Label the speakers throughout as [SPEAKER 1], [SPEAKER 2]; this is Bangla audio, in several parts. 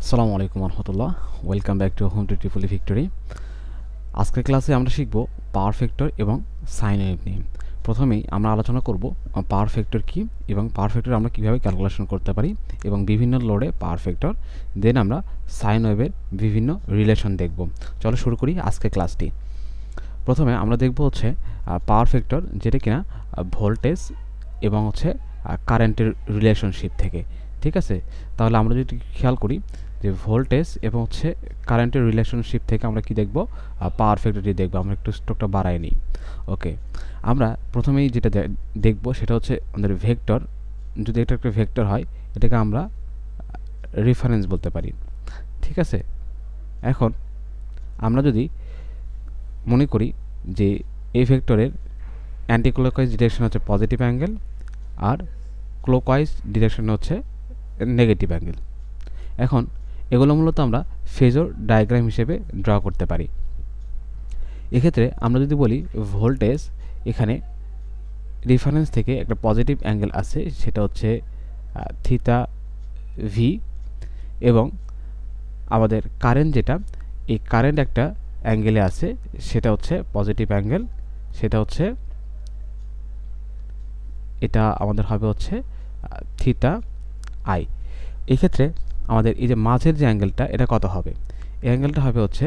[SPEAKER 1] আসসালামু আলাইকুম রহমতুল্লাহ। Welcome back to home to triply victory. আজকের ক্লাসে আমরা শিখব পাওয়ার ফ্যাক্টর এবং সাইন ওয়েভ নিয়ে। প্রথমেই আমরা আলোচনা করব পাওয়ার ফ্যাক্টর কী এবং পাওয়ার ফ্যাক্টর আমরা কীভাবে ক্যালকুলেশন করতে পারি এবং বিভিন্ন লোডে পাওয়ার ফ্যাক্টর। দেন আমরা সাইন ওয়েভের বিভিন্ন রিলেশন দেখব। চলো শুরু করি আজকের ক্লাসটি। প্রথমে আমরা দেখব হচ্ছে পাওয়ার ফ্যাক্টর, যেটা কিনা ভোল্টেজ এবং হচ্ছে কারেন্টের রিলেশনশিপ থেকে। ঠিক আছে, তাহলে আমরা যদি খেয়াল করি যে ভোল্টেজ এবং হচ্ছে কারেন্টের রিলেশনশিপ থেকে আমরা কি দেখব, পাওয়ার ফ্যাক্টরটি দেখব। আমরা একটু স্ট্রোকটা বাড়াই নিই। ওকে, আমরা প্রথমেই যেটা দেখব সেটা হচ্ছে আমাদের ভেক্টর। যদি এটা একটা ভেক্টর হয়, এটাকে আমরা রেফারেন্স বলতে পারি। ঠিক আছে, এখন আমরা যদি মনে করি যে এই ভেক্টরের অ্যান্টি ক্লকওয়াইজ ডিরেকশন হচ্ছে পজিটিভ অ্যাঙ্গেল আর ক্লকওয়াইজ ডিরেকশন হচ্ছে নেগেটিভ অ্যাঙ্গেল। এখন এগুলো মূলত আমরা ফেজর ডায়াগ্রাম হিসেবে ড্র করতে পারি। এক্ষেত্রে আমরা যদি বলি ভোল্টেজ, এখানে রেফারেন্স থেকে একটা পজিটিভ অ্যাঙ্গেল আছে, সেটা হচ্ছে থিটা ভি, এবং আমাদের কারেন্ট যেটা, এই কারেন্ট একটা অ্যাঙ্গেলে আছে, সেটা হচ্ছে পজিটিভ অ্যাঙ্গেল, সেটা হচ্ছে এটা আমাদের হবে হচ্ছে থিটা আই। এক্ষেত্রে আমাদের এই যে মাঝের যে অ্যাঙ্গেলটা, এটা কত হবে? এই অ্যাঙ্গেলটা হবে হচ্ছে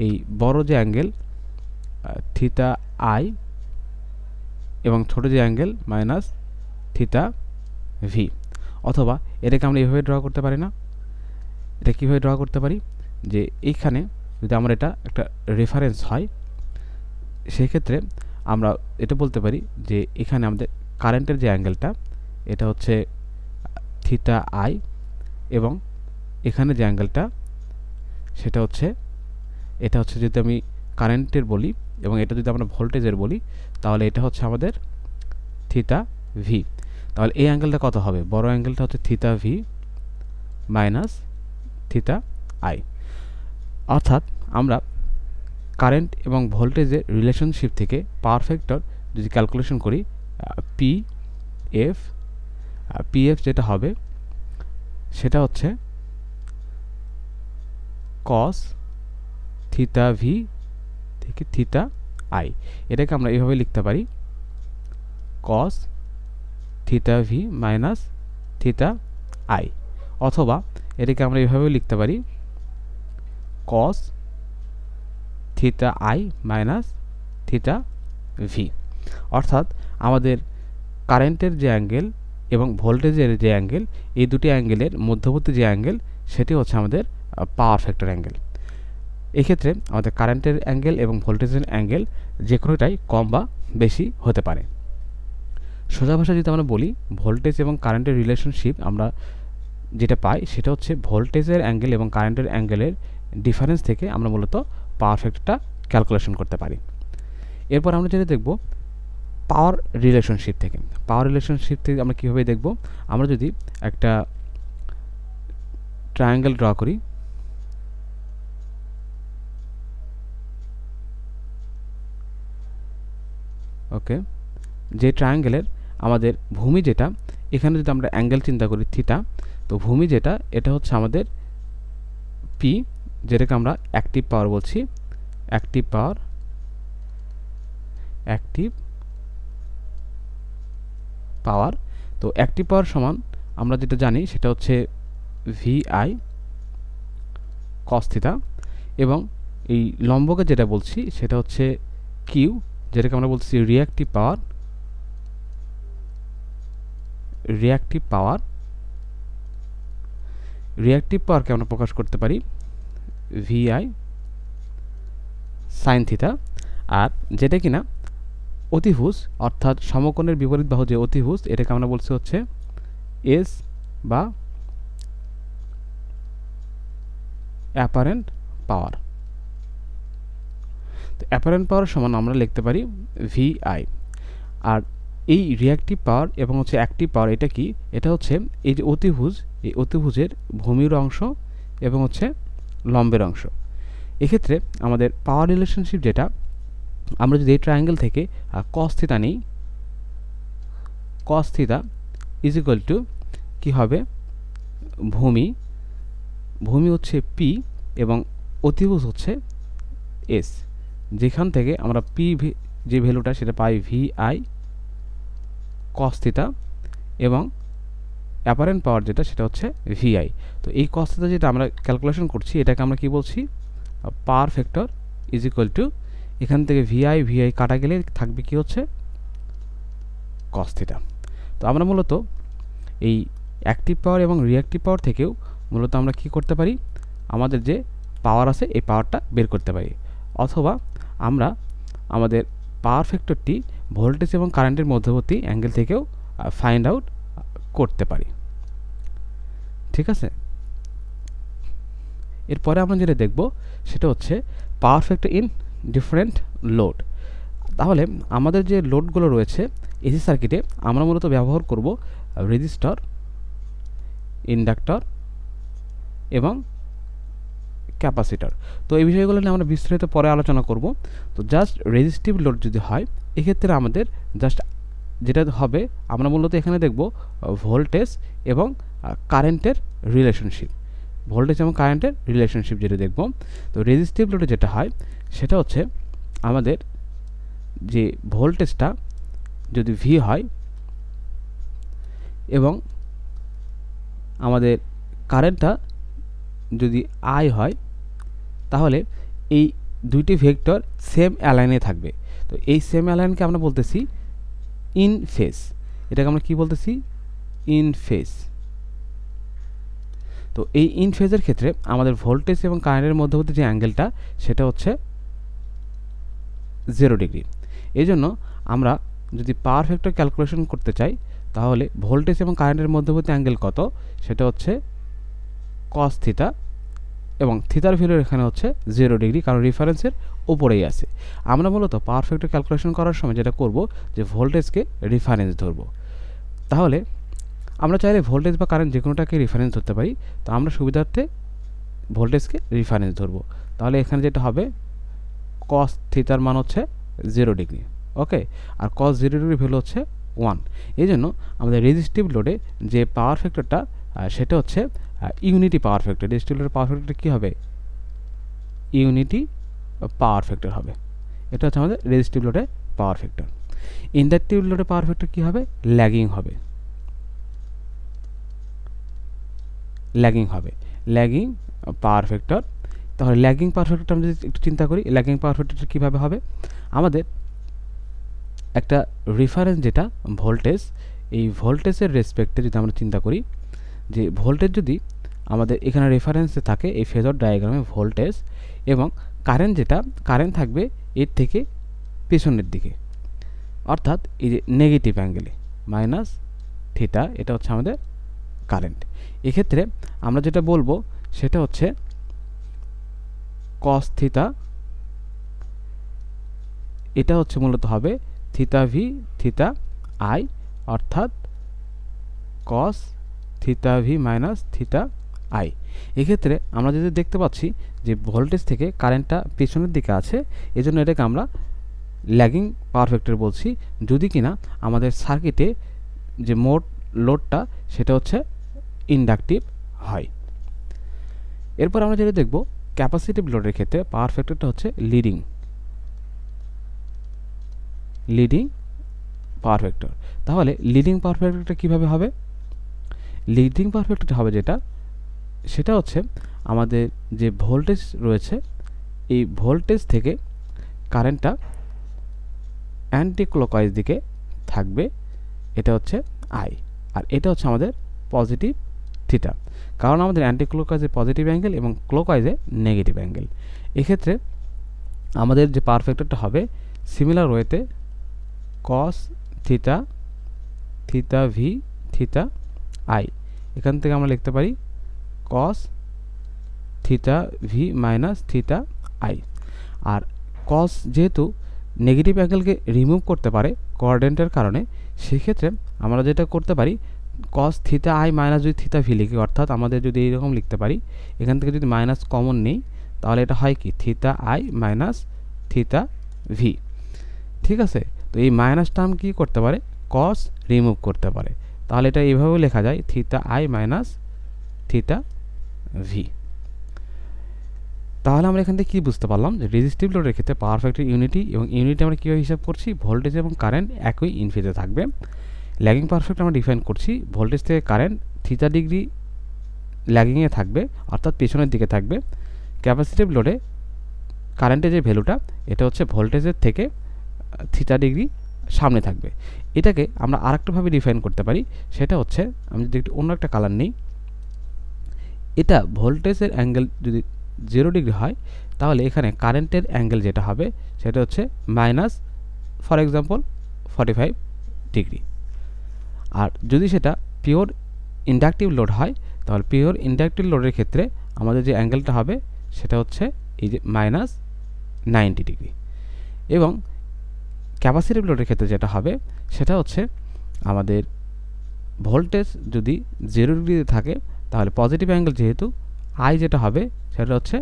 [SPEAKER 1] এই বড় যে অ্যাঙ্গেল থিটা আই এবং ছোট যে অ্যাঙ্গেল মাইনাস থিটা ভি। অথবা এটাকে আমরা এইভাবে ড্র করতে পারি না? এটা কীভাবে ড্র করতে পারি, যে এইখানে যদি আমরা এটা একটা রেফারেন্স হয়, সেক্ষেত্রে আমরা এটা বলতে পারি যে এখানে আমাদের কারেন্টের যে অ্যাঙ্গেলটা, এটা হচ্ছে থিটা আই, এবং এখানে যে অ্যাঙ্গেলটা সেটা হচ্ছে, এটা হচ্ছে যদি আমি কারেন্টের বলি এবং এটা যদি আমরা ভোল্টেজের বলি, তাহলে এটা হচ্ছে আমাদের থিটা ভি। তাহলে এই অ্যাঙ্গেলটা কত হবে? বড় অ্যাঙ্গেলটা হচ্ছে theta V minus theta I. অর্থাৎ আমরা কারেন্ট এবং ভোল্টেজের রিলেশনশিপ থেকে পাওয়ার ফ্যাক্টর যদি ক্যালকুলেশন করি, পি এফ যেটা হবে সেটা হচ্ছে কস থিটা ভি থেকে থিটা আই। এটাকে আমরা এইভাবে লিখতে পারি, cos theta V minus theta I. অথবা এটাকে আমরা এইভাবে লিখতে পারি, cos theta I minus theta V. অর্থাৎ আমাদের কারেন্টের যে অ্যাঙ্গেল এবং ভোল্টেজের যে অ্যাঙ্গেল, এই দুটি অ্যাঙ্গেলের মধ্যবর্তী যে অ্যাঙ্গেল, সেটি হচ্ছে আমাদের পাওয়ার ফ্যাক্টর অ্যাঙ্গেল। এক্ষেত্রে আমাদের কারেন্টের অ্যাঙ্গেল এবং ভোল্টেজের অ্যাঙ্গেল যে কোনোটাই কম বা বেশি হতে পারে। সোজা ভাষায় যদি আমরা বলি, ভোল্টেজ এবং কারেন্টের রিলেশনশিপ আমরা যেটা পাই সেটা হচ্ছে ভোল্টেজের অ্যাঙ্গেল এবং কারেন্টের অ্যাঙ্গেলের ডিফারেন্স থেকে আমরা মূলত পাওয়ার ফ্যাক্টরটা ক্যালকুলেশন করতে পারি। এরপর আমরা যেটা দেখব পাওয়ার রিলেশনশিপ থেকে। পাওয়ার রিলেশনশিপ থেকে আমরা কীভাবে দেখব, আমরা যদি একটা ট্রায়াঙ্গেল ড্র করি, ওকে, যে ট্রায়াঙ্গেলের আমাদের ভূমি যেটা, এখানে যদি আমরা অ্যাঙ্গেল চিন্তা করি থিটা, তো ভূমি যেটা, এটা হচ্ছে আমাদের পি, যেটাকে আমরা অ্যাক্টিভ পাওয়ার বলছি, অ্যাক্টিভ পাওয়ার। তো অ্যাক্টিভ পাওয়ার সমান আমরা যেটা জানি সেটা হচ্ছে ভিআই কস থিটা, এবং এই লম্বকে যেটা বলছি সেটা হচ্ছে কিউ, যেটাকে আমরা বলছি রিঅ্যাক্টিভ পাওয়ারকে আমরা প্রকাশ করতে পারি ভিআই সাইন থিটা। আর যেটা কিনা অতিভুজ, অর্থাৎ সমকোণের বিপরীত বাহু যে অতিভুজ, এটাকে আমরা বলছি হচ্ছে এস বা অ্যাপারেন্ট পাওয়ার। তো অ্যাপারেন্ট পাওয়ার সমান আমরা লিখতে পারি ভিআই। আর এই রিঅ্যাক্টিভ পাওয়ার এবং হচ্ছে অ্যাক্টিভ পাওয়ার, এটা কি? এটা হচ্ছে এই যে অতিভুজ, এই অতিভুজের ভূমির অংশ এবং হচ্ছে লম্বের অংশ। এক্ষেত্রে আমাদের পাওয়ার রিলেশনশিপ যেটা, আমরা যদি এই ট্রায়াঙ্গেল থেকে কস থিটা নিই, cos theta is equal to কী হবে, ভূমি হচ্ছে পি এবং অতিভুজ হচ্ছে এস, যেখান থেকে আমরা পি যে ভ্যালুটা সেটা পাই VI cos থিটা এবং অ্যাপারেন্ট পাওয়ার যেটা সেটা হচ্ছে VI। তো এই cos থিটা যেটা আমরা ক্যালকুলেশন করছি এটাকে আমরা কি বলছি, power factor is equal two, এখান থেকে VI কাটা গেলে থাকবে কি হচ্ছে cos থিটা। তো আমরা মূলত এই অ্যাক্টিভ পাওয়ার এবং রিঅ্যাক্টিভ পাওয়ার থেকেও মূলত আমরা কি করতে পারি, আমাদের যে পাওয়ার আছে এই পাওয়ারটা বের করতে পারি, অথবা আমরা আমাদের পাওয়ার ফ্যাক্টরটি ভোল্টেজ এবং কারেন্টের মধ্যবর্তী অ্যাঙ্গেল থেকেও ফাইন্ড আউট করতে পারি। ঠিক আছে, এরপরে আমরা যেটা দেখব সেটা হচ্ছে power factor in different load. তাহলে আমাদের যে লোডগুলো রয়েছে এসি সার্কিটে আমরা মূলত ব্যবহার করব রেজিস্টর, ইন্ডাক্টর এবং ক্যাপাসিটর। তো এই বিষয়গুলো নিয়ে আমরা বিস্তারিত পরে আলোচনা করব। তো জাস্ট রেজিস্টিভ লোড যদি হয় এক্ষেত্রে আমাদের জাস্ট যেটা হবে, আমরা মূলত এখানে দেখব ভোল্টেজ এবং কারেন্টের রিলেশনশিপ, ভোল্টেজ এবং কারেন্টের রিলেশনশিপ যেটা দেখব। তো রেজিস্টিভ লোডে যেটা হয় সেটা হচ্ছে আমাদের যে ভোল্টেজটা যদি ভি হয় এবং আমাদের কারেন্টটা যদি আই হয়, তাহলে এই দুইটি ভেক্টর সেম অ্যালাইনে থাকবে। তো এই সেম অ্যালাইনকে আমরা বলতেছি ইন ফেজ, এটাকে আমরা কি বলতেছি, ইন ফেজ। তো এই ইন ফেজের ক্ষেত্রে আমাদের ভোল্টেজ এবং কারেন্টের মধ্যবর্তী যে অ্যাঙ্গেলটা সেটা হচ্ছে 0 ডিগ্রি। এই জন্য আমরা যদি পাওয়ার ফ্যাক্টর ক্যালকুলেশন করতে চাই তাহলে ভোল্টেজ এবং কারেন্টের মধ্যবর্তী অ্যাঙ্গেল কত, সেটা হচ্ছে cos থিটা এবং থিটার ভ্যালু এখানে হচ্ছে 0 ডিগ্রি, কারণ রেফারেন্সের উপরেই আছে। আমরা মূলত পাওয়ার ফ্যাক্টর ক্যালকুলেশন করার সময় যেটা করব যে ভোল্টেজকে রেফারেন্স ধরব। তাহলে আমরা চাইলে ভোল্টেজ বা কারেন্ট যে কোনোটাকে রেফারেন্স ধরতে পারি, তো আমরা সুবিধার্থে ভোল্টেজকে রেফারেন্স ধরব। তাহলে এখানে যেটা হবে cos থিটার মান হচ্ছে 0 ডিগ্রি, ওকে, আর cos 0 ডিগ্রি ভ্যালু হচ্ছে 1। এই জন্য আমাদের রেজিস্টিভ লোডে যে পাওয়ার ফ্যাক্টরটা সেটা হচ্ছে ইউনিটি পাওয়ার ফ্যাক্টর। রেজিস্টিভ লোডের পাওয়ার ফ্যাক্টর কী হবে, ইউনিটি পাওয়ার ফ্যাক্টর হবে। এটা হচ্ছে আমাদের রেজিস্টিভ লোডে পাওয়ার ফ্যাক্টর। ইন্ডাকটিভ লোডে পাওয়ার ফ্যাক্টর কী হবে, ল্যাগিং হবে, ল্যাগিং হবে, ল্যাগিং পাওয়ার ফ্যাক্টর। তাহলে ল্যাগিং পাওয়ার ফ্যাক্টরটা আমরা যদি একটু চিন্তা করি, ল্যাগিং পাওয়ার ফ্যাক্টরটা কীভাবে হবে, আমাদের একটা রেফারেন্স যেটা ভোল্টেজ, এই ভোল্টেজের রেসপেক্টে যদি আমরা চিন্তা করি যে ভোল্টেজ যদি আমাদের এখানে রেফারেন্সে থাকে এই ফেজর ডায়াগ্রামে ভোল্টেজ, এবং কারেন্ট যেটা কারেন্ট থাকবে এর থেকে পেছনের দিকে, অর্থাৎ এই যে নেগেটিভ অ্যাঙ্গেলে মাইনাস থিটা, এটা হচ্ছে আমাদের কারেন্ট। এক্ষেত্রে আমরা যেটা বলবো সেটা হচ্ছে cos থিটা, এটা হচ্ছে মূলত হবে থিটা ভি থিটা আই, অর্থাৎ cos theta V minus theta I. এক্ষেত্রে আমরা যদি দেখতে পাচ্ছি যে ভোল্টেজ থেকে কারেন্টটা পেছনের দিকে আছে, এজন্য এটাকে আমরা ল্যাগিং পাওয়ার ফ্যাক্টর বলছি, যদি কিনা আমাদের সার্কিটে যে মোট লোডটা সেটা হচ্ছে ইন্ডাকটিভ হয়। এরপর আমরা যেটা দেখব ক্যাপাসিটিভ লোডের ক্ষেত্রে পাওয়ার ফ্যাক্টরটা হচ্ছে লিডিং পাওয়ার ফ্যাক্টর। তাহলে লিডিং পাওয়ার ফ্যাক্টরটা কীভাবে হবে, লিডিং পাওয়ার ফ্যাক্টরটা হবে যেটা, সেটা হচ্ছে আমাদের যে ভোল্টেজ রয়েছে এই ভোল্টেজ থেকে কারেন্টটা অ্যান্টি ক্লকওয়াইজ দিকে থাকবে, এটা হচ্ছে আই, আর এটা হচ্ছে আমাদের পজিটিভ থিটা, কারণ আমাদের অ্যান্টি ক্লকওয়াইজে পজিটিভ অ্যাঙ্গেল এবং ক্লকওয়াইজে নেগেটিভ অ্যাঙ্গেল। এক্ষেত্রে আমাদের যে পাওয়ার ফ্যাক্টরটা হবে সিমিলার ওয়েতে cos theta theta V theta I, এখান থেকে আমরা লিখতে পারি cos theta V minus theta I. আর cos যেহেতু নেগেটিভ অ্যাঙ্গেলকে রিমুভ করতে পারে কোঅর্ডিনেটের কারণে, সেক্ষেত্রে আমরা যেটা করতে পারি cos থিটা আই মাইনাস যদি থিটা ভি লিখি, অর্থাৎ আমাদের যদি এইরকম লিখতে পারি, এখান থেকে যদি মাইনাস কমন নেই তাহলে এটা হয় কি theta I minus theta V. ঠিক আছে, তো এই মাইনাস টার্ম কী করতে পারে, cos রিমুভ করতে পারে, তাহলে এটা এইভাবেও লেখা যায় theta I minus theta V. তাহলে আমরা এখান থেকে কী বুঝতে পারলাম যে রেজিস্টিভ লোডের ক্ষেত্রে পাওয়ার ফ্যাক্টর ইউনিটি, এবং ইউনিটি আমরা কীভাবে হিসাব করছি, ভোল্টেজ এবং কারেন্ট একই ইন ফেজে থাকবে। ল্যাগিং পাওয়ার ফ্যাক্টর আমরা ডিফাইন করছি ভোল্টেজ থেকে কারেন্ট থিটা ডিগ্রি ল্যাগিংয়ে থাকবে, অর্থাৎ পেছনের দিকে থাকবে। ক্যাপাসিটিভ লোডে কারেন্টের যে ভ্যালুটা এটা হচ্ছে ভোল্টেজের থেকে থিটা ডিগ্রি সামনে থাকবে। এটাকে আমরা আরেকটাভাবে ডিফাইন করতে পারি, সেটা হচ্ছে আমি যদি একটু অন্য একটা কালার নিই, এটা ভোল্টেজের অ্যাঙ্গেল যদি 0 ডিগ্রি হয় তাহলে এখানে কারেন্টের অ্যাঙ্গেল যেটা হবে সেটা হচ্ছে মাইনাস ফর এক্সাম্পল 45 ডিগ্রি। আর যদি সেটা পিওর ইন্ডাকটিভ লোড হয় তাহলে পিওর ইন্ডাকটিভ লোডের ক্ষেত্রে আমাদের যে অ্যাঙ্গেলটা হবে সেটা হচ্ছে এই যে মাইনাস 90 ডিগ্রি। এবং ক্যাপাসিটিভ লোডের ক্ষেত্রে যেটা হবে সেটা হচ্ছে আমাদের ভোল্টেজ যদি 0 ডিগ্রিতে থাকে তাহলে পজিটিভ অ্যাঙ্গেল যেহেতু আই যেটা হবে সেটা হচ্ছে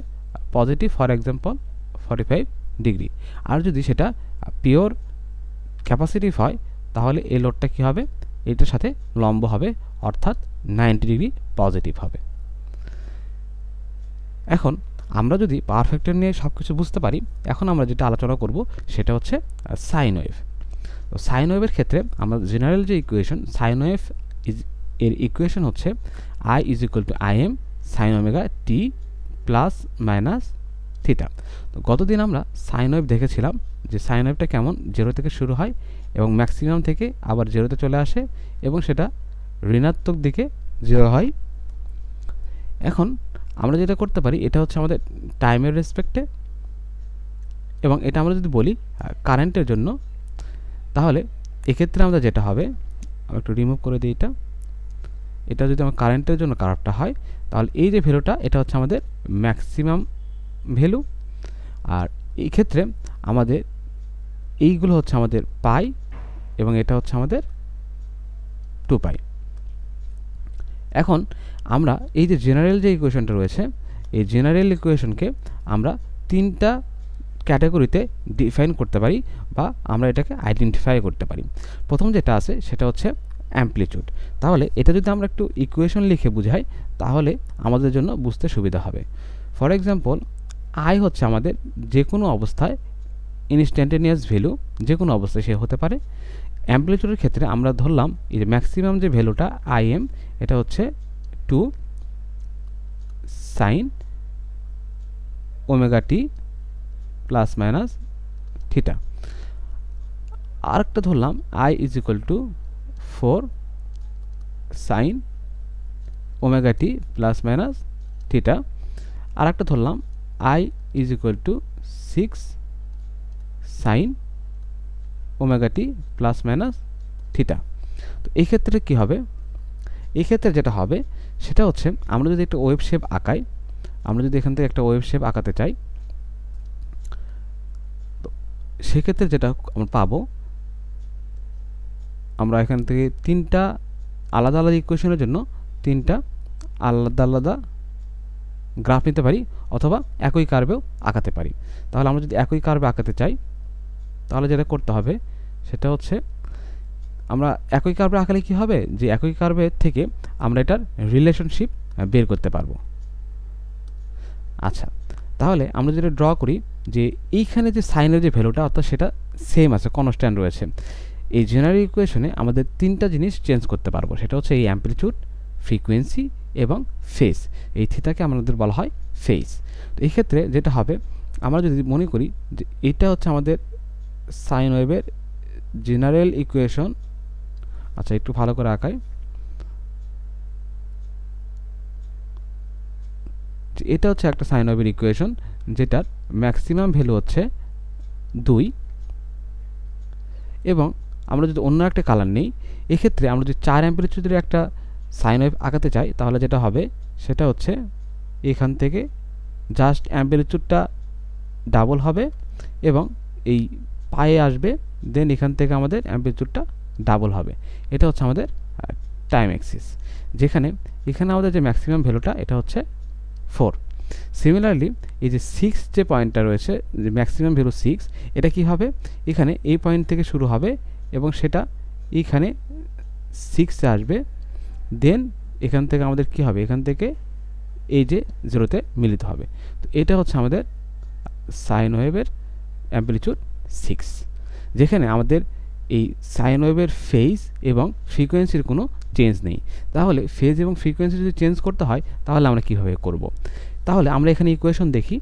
[SPEAKER 1] পজিটিভ ফর এক্সাম্পল 45 ডিগ্রি। আর যদি সেটা পিওর ক্যাপাসিটিভ হয় তাহলে এই লোডটা কী হবে, এটার সাথে লম্ব হবে, অর্থাৎ 90 ডিগ্রি পজিটিভ হবে। এখন আমরা যদি পাওয়ার ফ্যাক্টর নিয়ে সব কিছু বুঝতে পারি, এখন আমরা যেটা আলোচনা করব সেটা হচ্ছে সাইন ওয়েভ। তো সাইন ওয়েভের ক্ষেত্রে আমরা জেনারেল যে ইকুয়েশন সাইন ওয়েভ এর ইকুয়েশন হচ্ছে I is equal to I M sine omega t plus minus theta. তো গতদিন আমরা সাইন ওয়েভ দেখেছিলাম যে সাইন ওয়েভটা কেমন 0 থেকে শুরু হয় এবং ম্যাক্সিমাম থেকে আবার 0-তে চলে আসে এবং সেটা ঋণাত্মক দিকে 0 হয়। এখন আমরা যেটা করতে পারি এটা হচ্ছে আমাদের টাইমের রেসপেক্টে, এবং এটা আমরা যদি বলি কারেন্টের জন্য, তাহলে এক্ষেত্রে আমাদের যেটা হবে, আমি একটু রিমুভ করে দিই এটা যদি আমার কারেন্টের জন্য কার্ভটা হয় তাহলে এই যে ভ্যালুটা এটা হচ্ছে আমাদের ম্যাক্সিমাম ভ্যালু। আর এই ক্ষেত্রে আমাদের এইগুলো হচ্ছে আমাদের পাই এবং এটা হচ্ছে আমাদের 2 পাই। এখন আমরা এই যে জেনারেল যে ইকুয়েশনটা রয়েছে এই জেনারেল ইকুয়েশনকে আমরা 3টা ক্যাটাগরিতে ডিফাইন করতে পারি বা আমরা এটাকে আইডেন্টিফাই করতে পারি। প্রথম যেটা আছে সেটা হচ্ছে অ্যাম্প্লিটিউড। তাহলে এটা যদি আমরা একটু ইকুয়েশন লিখে বুঝাই তাহলে আমাদের জন্য বুঝতে সুবিধা হবে। ফর এক্সাম্পল আই হচ্ছে আমাদের যে কোনো অবস্থায় ইনস্ট্যান্টেনিয়াস ভ্যালু, যে কোনো অবস্থায় সে হতে পারে। অ্যাম্প্লিটিউডের ক্ষেত্রে আমরা ধরলাম এই যে ম্যাক্সিমাম যে ভ্যালুটা আই এম এটা হচ্ছে 2 sign omega t plus minus theta. আরেকটা ধরলাম I is equal two 4 sign omega t plus minus theta. আরেকটা ধরলাম I is equal two 6 sign omega t plus minus theta. তো এই ক্ষেত্রে কী হবে, এই ক্ষেত্রে যেটা হবে সেটা হচ্ছে আমরা যদি একটা ওয়েভ শেপ আঁকাই, আমরা যদি এখান থেকে একটা ওয়েভ শেপ আঁকাতে চাই তো সেক্ষেত্রে যেটা আমরা পাবো, আমরা এখান থেকে 3টা আলাদা আলাদা ইকুয়েশনের জন্য 3টা আলাদা আলাদা গ্রাফ নিতে পারি অথবা একই কার্ভেও আঁকাতে পারি। তাহলে আমরা যদি একই কার্ভে আঁকাতে চাই তাহলে যেটা করতে হবে সেটা হচ্ছে আমরা একই কার্ভে আঁকালে কী হবে, যে একই কার্ভে থেকে আমরা এটার রিলেশনশিপ বের করতে পারবো। আচ্ছা, তাহলে আমরা যেটা ড্র করি যে এইখানে যে সাইনের যে ভ্যালুটা অর্থাৎ সেটা সেম আছে, কনস্ট্যান্ট রয়েছে। এই জেনারেল ইকুয়েশনে আমাদের 3টা জিনিস চেঞ্জ করতে পারবো, সেটা হচ্ছে এই অ্যাম্প্লিটিউড, ফ্রিকোয়েন্সি এবং ফেজ। এই থিটাকে আমাদের বলা হয় ফেজ। তো এই ক্ষেত্রে যেটা হবে আমরা যদি মনে করি যে এটা হচ্ছে আমাদের সাইন ওয়েভের জেনারেল ইকুয়েশন। আচ্ছা, একটু ভালো করে আঁকাই। এটা হচ্ছে একটা সাইন ওয়েভের ইকুয়েশন যেটার ম্যাক্সিমাম ভ্যালু হচ্ছে 2, এবং আমরা যদি অন্য একটা কালার নিই এক্ষেত্রে আমরা যদি 4 অ্যাম্প্লিটিউডের একটা সাইন ওয়েভ আঁকাতে চাই তাহলে যেটা হবে সেটা হচ্ছে এখান থেকে জাস্ট অ্যাম্প্লিটিউডটা ডাবল হবে এবং এই পায়ে আসবে, দেন এখান থেকে আমাদের অ্যাম্প্লিটিউডটা ডাবল হবে। এটা হচ্ছে আমাদের টাইম অ্যাক্সিস, যেখানে এখানে আমাদের যে ম্যাক্সিমাম ভ্যালুটা এটা হচ্ছে 4। সিমিলারলি এই যে 6 যে পয়েন্টটা রয়েছে, যে ম্যাক্সিমাম ভ্যালু 6, এটা কি হবে, এখানে এই পয়েন্ট থেকে শুরু হবে এবং সেটা এইখানে 6 আসবে, দেন এখান থেকে আমাদের কি হবে, এখান থেকে এই যে জিরোতে মিলিত হবে। তো এটা হচ্ছে আমাদের সাইন ওয়েভের অ্যাম্পলিটিউড 6, যেখানে আমাদের এই সাইন ওয়েভের ফেজ এবং ফ্রিকোয়েন্সির কোনো চেঞ্জ নেই। তাহলে ফেজ এবং ফ্রিকোয়েন্সি যদি চেঞ্জ করতে হয় তাহলে আমরা কীভাবে করব? তাহলে আমরা এখানে ইকুয়েশন দেখি,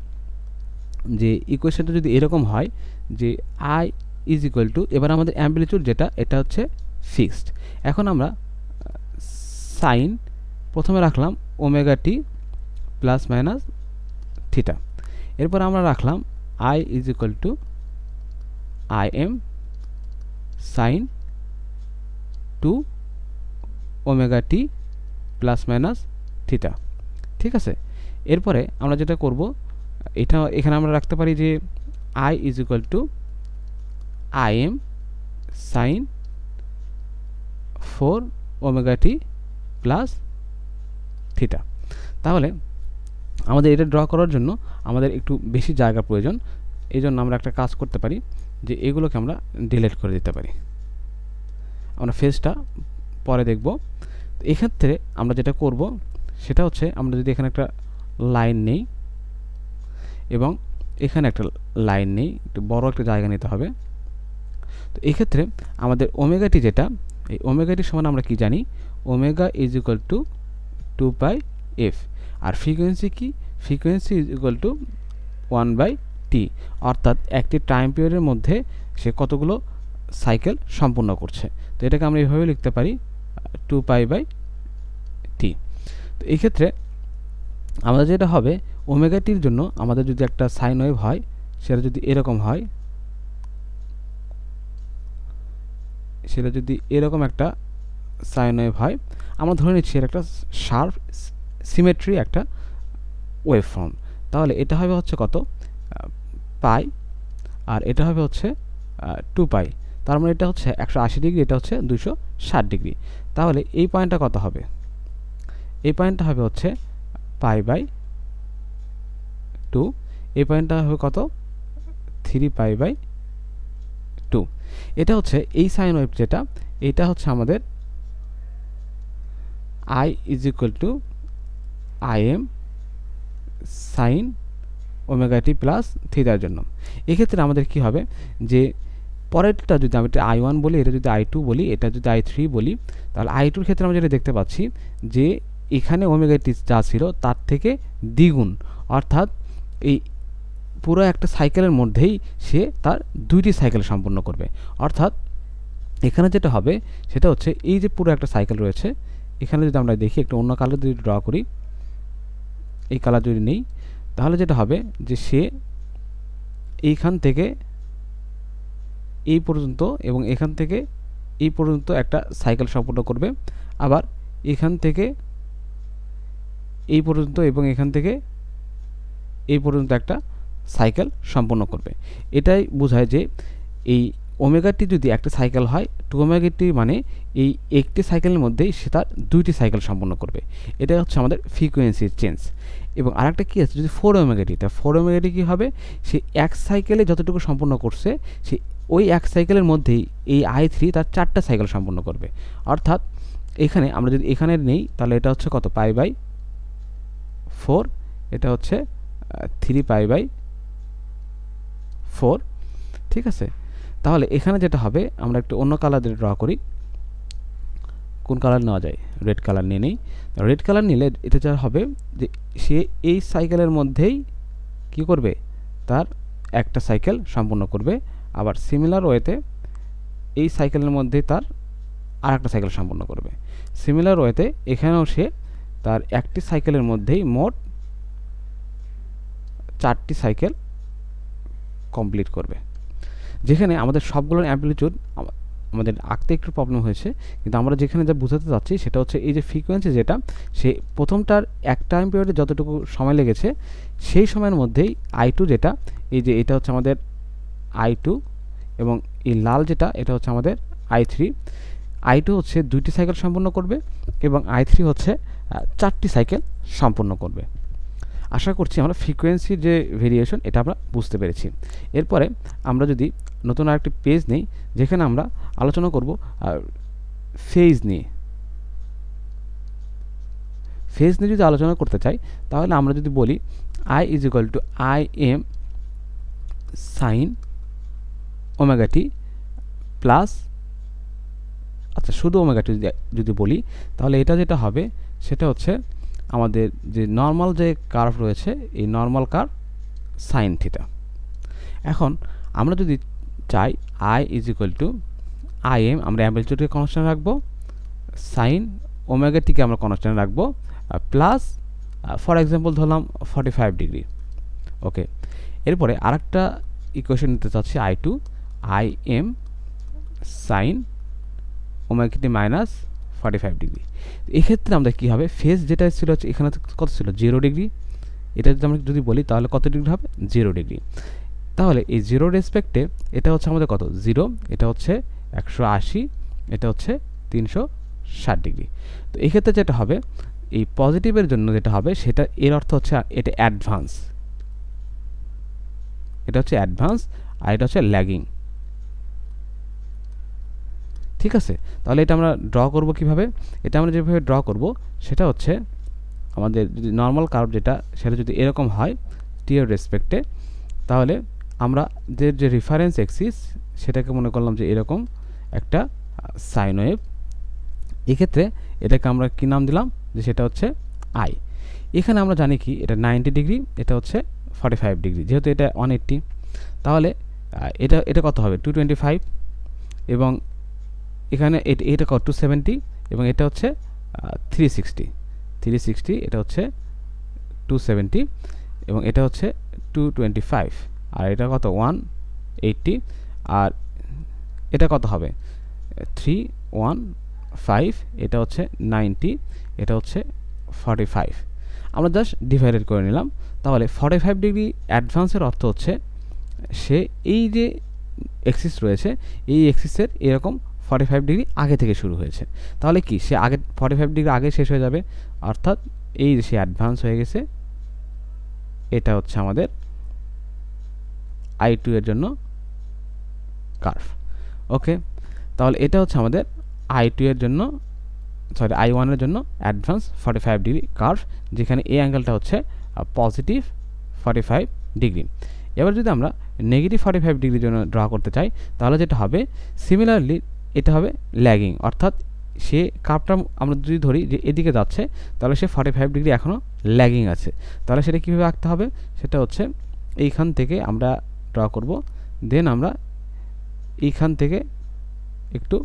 [SPEAKER 1] যে ইকুয়েশনটা যদি এরকম হয় যে আই ইজ ইকুয়াল টু, এবার আমাদের অ্যাম্পলিটিউড যেটা এটা হচ্ছে ফিক্সড। এখন আমরা সাইন প্রথমে রাখলাম omega t plus minus theta, এরপর আমরা রাখলাম I is equal to I M sine 2 omega t plus minus theta. ঠিক আছে, এরপরে আমরা যেটা করব, এটা এখানে আমরা রাখতে পারি যে I is equal to I M sine 4 omega t plus theta. তাহলে আমাদের এটা ড্র করার জন্য আমাদের একটু বেশি জায়গা প্রয়োজন, এই জন্য আমরা একটা কাজ করতে পারি যে এগুলোকে আমরা ডিলিট করে দিতে পারি। আমরা ফেজটা পরে দেখব। এক্ষেত্রে আমরা যেটা করব সেটা হচ্ছে, আমরা যদি এখানে একটা লাইন নেই এবং এখানে একটা লাইন নেই, একটু বড় একটা জায়গা নিতে হবে। তো এক্ষেত্রে আমাদের ওমেগাটি যেটা, এই ওমেগাটি সমান আমরা কি জানি, omega is equal to 2 pi F, আর ফ্রিকোয়েন্সি কি, frequency is equal to 1/t, অর্থাৎ একটি টাইম পিরিয়ডের মধ্যে সে কতগুলো সাইকেল সম্পূর্ণ করছে। তো এটাকে আমরা এইভাবে লিখতে পারি 2π/t। তো এই ক্ষেত্রে আমাদের যেটা হবে, ওমেগা টির জন্য আমাদের যদি একটা সাইন ওয়েভ হয়, সেটা যদি এরকম হয়, সেটা যদি এরকম একটা সাইন ওয়েভ হয়, আমরা ধরে নিচ্ছি এর একটা শার্প সিমেট্রি একটা ওয়েভ ফর্ম, তাহলে এটা হবে হচ্ছে কত, পাই, আর এটা হবে হচ্ছে 2π। তার মানে এটা হচ্ছে 180 ডিগ্রি, এটা হচ্ছে 260 ডিগ্রি। তাহলে এই পয়েন্টটা কত হবে, এই পয়েন্টটা হবে হচ্ছে π/2, এই পয়েন্টটা হবে কত, 3π/2। এটা হচ্ছে এই সাইন ওয়েভ যেটা, এটা হচ্ছে আমাদের I is equal to I M sine omega t plus থিটার জন্য। এক্ষেত্রে আমাদের কি হবে, যে পরেরটা যদি আমি এটা I1 বলি, এটা যদি I2 বলি, এটা যদি I3 বলি, তাহলে I2 ক্ষেত্রে আমরা যেটা দেখতে পাচ্ছি যে এখানে ওমেগা টি যা ছিল তার থেকে দ্বিগুণ, অর্থাৎ এই পুরো একটা সাইকেলের মধ্যেই সে তার 2টি সাইকেল সম্পূর্ণ করবে। অর্থাৎ এখানে যেটা হবে সেটা হচ্ছে, এই যে পুরো একটা সাইকেল রয়েছে, এখানে যদি আমরা দেখি একটা অন্য কালার যদি ড্র করি, এই কালার যদি নেই, তাহলে যেটা হবে যে সে এইখান থেকে এই পর্যন্ত এবং এখান থেকে এই পর্যন্ত একটা সাইকেল সম্পূর্ণ করবে, আবার এখান থেকে এই পর্যন্ত এবং এখান থেকে এই পর্যন্ত একটা সাইকেল সম্পূর্ণ করবে। এটাই বোঝায় যে এই ওমেগাটি যদি একটা সাইকেল হয়, 2 ওমেগাটি মানে এই একটি সাইকেলের মধ্যেই সে তার 2টি সাইকেল সম্পূর্ণ করবে। এটা হচ্ছে আমাদের ফ্রিকোয়েন্সির চেঞ্জ। এবং আরেকটা কী আছে, যদি 4 ওমেগাটি, তা 4 ওমেগাটি কী হবে, সে এক সাইকেলে যতটুকু সম্পূর্ণ করছে, সে ওই এক সাইকেলের মধ্যেই এই I3 তার 4টা সাইকেল সম্পূর্ণ করবে। অর্থাৎ এখানে আমরা যদি এখানে নেই, তাহলে এটা হচ্ছে কত, π/4, এটা হচ্ছে 3π/4। ঠিক আছে, তাহলে এখানে যেটা হবে, আমরা একটু অন্য কালার দিয়ে ড্র করি। কোন কালার নেওয়া যায়, রেড কালার নিয়ে নেই। রেড কালার নিলে এটা যা হবে যে সে এই সাইকেলের মধ্যেই কি করবে, তার একটা সাইকেল সম্পূর্ণ করবে, আবার সিমিলার ওয়েতে এই সাইকেলের মধ্যে তার আর একটা সাইকেল সম্পূর্ণ করবে। সিমিলার ওয়েতে এখানেও সে তার একটি সাইকেলের মধ্যেই মোট 4টি সাইকেল কমপ্লিট করবে। যেখানে আমাদের সবগুলোর অ্যাম্পলিটিউড আমাদের আঁকতে একটু প্রবলেম হয়েছে, কিন্তু আমরা যেখানে যা বোঝাতে চাচ্ছি সেটা হচ্ছে, এই যে ফ্রিকোয়েন্সি যেটা, সে প্রথমটার এক টাইম পিরিয়ডে যতটুকু সময় লেগেছে সেই সময়ের মধ্যেই I2 যেটা, এই যে এটা হচ্ছে আমাদের I2, এবং এই লাল যেটা এটা হচ্ছে আমাদের I3। I2 হচ্ছে 2টি সাইকেল সম্পূর্ণ করবে এবং I3 হচ্ছে 4টি সাইকেল সম্পূর্ণ করবে। আশা করছি আমরা ফ্রিকোয়েন্সির যে ভেরিয়েশন এটা আমরা বুঝতে পেরেছি। এরপরে আমরা যদি নতুন আরেকটি পেজ নেই, যেখানে আমরা আলোচনা করব ফেজ নিয়ে। ফেজ নিয়ে যদি আলোচনা করতে চাই তাহলে আমরা যদি বলি I is equal to I M sine omega t plus, আচ্ছা শুধু ওমেগা টি যদি বলি তাহলে এটা যেটা হবে সেটা হচ্ছে আমাদের যে নর্মাল যে কার্ভ রয়েছে এই নর্মাল কার্ভ সাইন থিটা। এখন আমরা যদি চাই I is equal to I M, আমরা অ্যাম্পলিটিউডকে কনস্ট্যান্ট রাখবো, সাইন ওমেগা টিকে আমরা কনস্ট্যান্ট রাখবো, প্লাস ফর এক্সাম্পল ধরলাম 45 ডিগ্রি। ওকে, এরপরে আরেকটা ইকুয়েশন নিতে চাচ্ছি I to I M sine omega t minus 45 degree. এক্ষেত্রে আমাদের কী হবে, ফেজ যেটা ছিল হচ্ছে এখানে কত ছিল 0 ডিগ্রি, এটা যদি আমরা যদি বলি তাহলে কত ডিগ্রি হবে 0 ডিগ্রি। তাহলে এই 0 রেসপেক্টে এটা হচ্ছে আমাদের কত 0, এটা হচ্ছে 180, এটা হচ্ছে 360 ডিগ্রি। তো এক্ষেত্রে যেটা হবে এই পজিটিভের জন্য যেটা হবে সেটা এর অর্থ হচ্ছে এটা অ্যাডভান্স, এটা হচ্ছে অ্যাডভান্স আর এটা হচ্ছে ল্যাগিং। ঠিক আছে, তাহলে এটা আমরা ড্র করব কিভাবে, এটা আমরা যেভাবে ড্র করব সেটা হচ্ছে আমাদের যদি নর্মাল কার্ভ যেটা সেটা যদি এরকম হয় টি এর রেসপেক্টে, তাহলে আমরা যে রেফারেন্স এক্সিস সেটাকে মনে করলাম যে এরকম একটা সাইন ওয়েভ। এক্ষেত্রে এটাকে আমরা কি নাম দিলাম যে সেটা হচ্ছে আই। এখানে আমরা জানি কি এটা 90 ডিগ্রি, এটা হচ্ছে 45 ডিগ্রি, যেহেতু এটা 180 তাহলে এটা কত হবে 225, এবং এখানে এটা কত 270, এবং এটা হচ্ছে 360, এটা হচ্ছে 270, এবং এটা হচ্ছে 225, আর এটা কত 180, আর এটা কত হবে 315, এটা হচ্ছে 90, এটা হচ্ছে 45। আমরা জাস্ট ডিভাইডেড করে নিলাম। তাহলে 45 ডিগ্রি অ্যাডভান্সের অর্থ হচ্ছে সে এই যে এক্সিস রয়েছে এই এক্সিসের এরকম 45 ডিগ্রি আগে থেকে শুরু হয়েছে, তাহলে কি সে আগে 45 ডিগ্রি আগে শেষ হয়ে যাবে, অর্থাৎ এই যে সে অ্যাডভান্স হয়ে গেছে। এটা হচ্ছে আমাদের আই টু এর জন্য কার্ভ। ওকে, তাহলে এটা হচ্ছে আমাদের আই টু এর জন্য সরি আই ওয়ানের জন্য অ্যাডভান্স 45 ডিগ্রি কার্ভ, যেখানে এই অ্যাঙ্গেলটা হচ্ছে পজিটিভ 45 ডিগ্রি। এবার যদি আমরা নেগেটিভ 45 ডিগ্রির জন্য ড্র করতে চাই তাহলে যেটা হবে সিমিলারলি এটা হবে ল্যাগিং, অর্থাৎ সে কার্ভটা আমরা যদি ধরি যে এদিকে যাচ্ছে তাহলে সে 45 ডিগ্রি এখনও ল্যাগিং আছে। তাহলে সেটা কীভাবে আঁকতে হবে, সেটা হচ্ছে এইখান থেকে আমরা ড্র করব, দেন আমরা এইখান থেকে একটু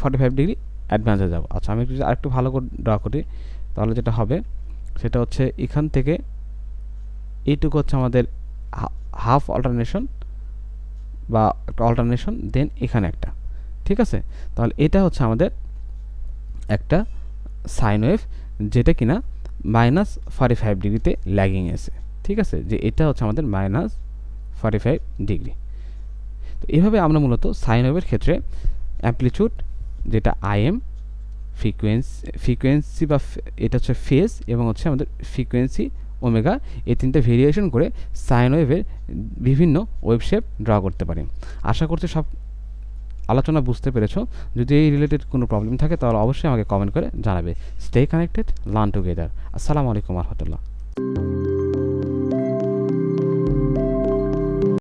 [SPEAKER 1] 45 ডিগ্রি অ্যাডভান্সে যাব। আচ্ছা আমি আরেকটু ভালো করে ড্র করি, তাহলে যেটা হবে সেটা হচ্ছে এখান থেকে এইটুকু হচ্ছে আমাদের হাফ অল্টারনেশন বা একটা অল্টারনেশন, দেন এখানে একটা। ঠিক আছে, তাহলে এটা হচ্ছে আমাদের একটা সাইন ওয়েভ যেটা কিনা -45 ডিগ্রিতে ল্যাগিং আছে। ঠিক আছে, যে এটা হচ্ছে আমাদের -45 ডিগ্রি। তো এইভাবে আমরা মূলত সাইন ওয়েভের ক্ষেত্রে অ্যামপ্লিটিউড যেটা আইএম, ফ্রিকোয়েন্সি বা এটা হচ্ছে ফেজ, এবং হচ্ছে আমাদের ফ্রিকোয়েন্সি ওমেগা, এই তিনটা ভেরিয়েশন করে সাইন ওয়েভের বিভিন্ন ওয়েভ শেপ ড্র করতে পারি। আশা করছি সব আলোচনা বুঝতে পেরেছো। যদি এই রিলেটেড কোনো প্রবলেম থাকে তাহলে অবশ্যই আমাকে কমেন্ট করে জানাবে। Stay connected, learn together. আসসালামু আলাইকুম ওয়া রাহমাতুল্লাহ।